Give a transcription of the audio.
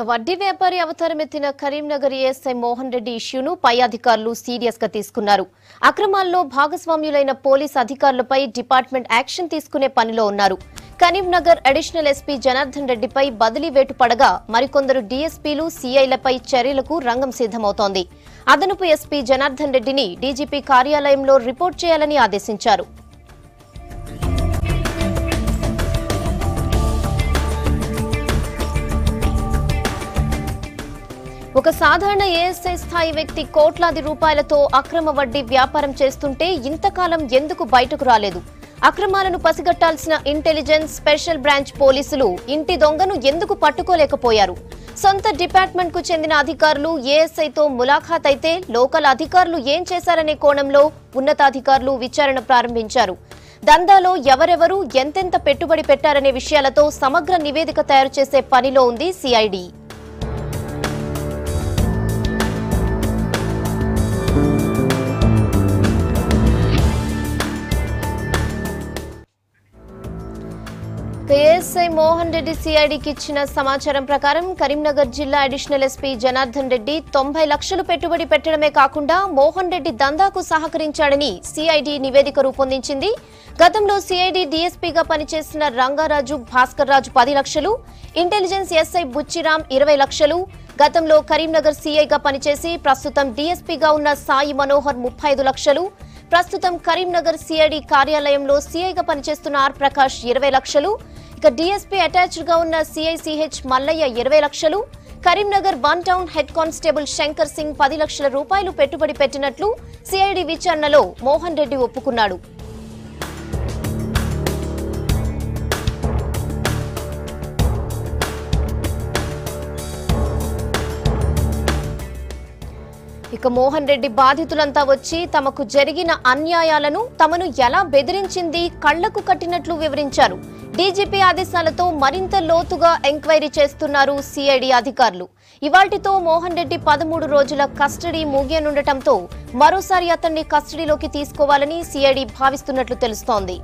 వడ్డీ వ్యాపారి అవతారమెత్తిన కరీంనగర్ ఏఎస్ఐ మోహన్ రెడ్డి ఇష్యూను పై అధికారులు సీరియస్ గా తీసుకున్నారు. అక్రమాల్లో భాగస్వామ్యులైన పోలీస్ అధికారులపై డిపార్ట్మెంట్ యాక్షన్ తీసుకునే పనిలో ఉన్నారు. కరీంనగర్ అడిషనల్ ఎస్పీ జనార్దన్ రెడ్డిపై బదిలీ వేటు పడగా మరికొందరు డీఎస్పీలు సీఐలపై చర్యలకు రంగం సిద్ధమవుతోంది. అదనపు ఎస్పీ జనార్దన్ రెడ్డిని డీజీపీ కార్యాలయంలో రిపోర్ట్ చేయాలని ఆదేశించారు. ఒక సాధారణ ఏఎస్ఐ స్థాయి వ్యక్తి కోట్లాది రూపాయలతో అక్రమ వడ్డీ వ్యాపారం చేస్తుంటే ఇంతకాలం ఎందుకు బయటకు రాలేదు? అక్రమాలను పసిగట్టాల్సిన ఇంటెలిజెన్స్ స్పెషల్ బ్రాంచ్ పోలీసులు ఇంటి దొంగను ఎందుకు పట్టుకోలేకపోయారు? సొంత డిపార్ట్మెంట్ కు చెందిన అధికారులు ఏఎస్ఐతో ములాఖాత్ అయితే లోకల్ అధికారులు ఏం చేశారనే కోణంలో ఉన్నతాధికారులు విచారణ ప్రారంభించారు. దందాలో ఎవరెవరు ఎంతెంత పెట్టుబడి పెట్టారనే విషయాలతో సమగ్ర నివేదిక తయారు చేసే పనిలో ఉంది సిఐడి. ఏఎస్ఐ మోహన్ రెడ్డి సిఐడికి ఇచ్చిన సమాచారం ప్రకారం కరీంనగర్ జిల్లా అడిషనల్ ఎస్పీ జనార్దన్ రెడ్డి 90 లక్షలు పెట్టుబడి పెట్టడమే కాకుండా మోహన్ రెడ్డి దందాకు సహకరించాడని సిఐడి నివేదిక రూపొందించింది. గతంలో సిఐడి డీఎస్పీగా పనిచేసిన రంగారాజు భాస్కర్ రాజు 10 లక్షలు, ఇంటెలిజెన్స్ ఎస్ఐ బుచ్చిరాం 20 లక్షలు, గతంలో కరీంనగర్ సిఐగా పనిచేసి ప్రస్తుతం డీఎస్పీగా ఉన్న సాయి మనోహర్ 35 లక్షలు, ప్రస్తుతం కరీంనగర్ సిఐడి కార్యాలయంలో సిఐగా పనిచేస్తున్న ఆర్ ప్రకాష్ 20 లక్షలు, ఇక డీఎస్పీ అటాచ్డ్ గా ఉన్న సిఐసిహెచ్ మల్లయ్య 20 లక్షలు, Karimnagar 1 town head constable Shankar Singh 10 లక్షల రూపాయలు పెట్టుబడి పెట్టినట్లు సిఐడి విచారణలో మోహన్ రెడ్డి ఒప్పుకున్నాడు. ఇక మోహన్ రెడ్డి బాధితులంతా వచ్చి తమకు జరిగిన అన్యాయాలను తమను ఎలా బెదిరించింది కళ్లకు కట్టినట్లు వివరించారు. డీజీపీ ఆదేశాలతో మరింత లోతుగా ఎంక్వైరీ చేస్తున్నారు సిఐడి అధికారులు. ఇవాల్టితో మోహన్ రెడ్డి 13 రోజుల కస్టడీ ముగియనుండటంతో మరోసారి అతన్ని కస్టడీలోకి తీసుకోవాలని సిఐడి భావిస్తున్నట్లు తెలుస్తోంది.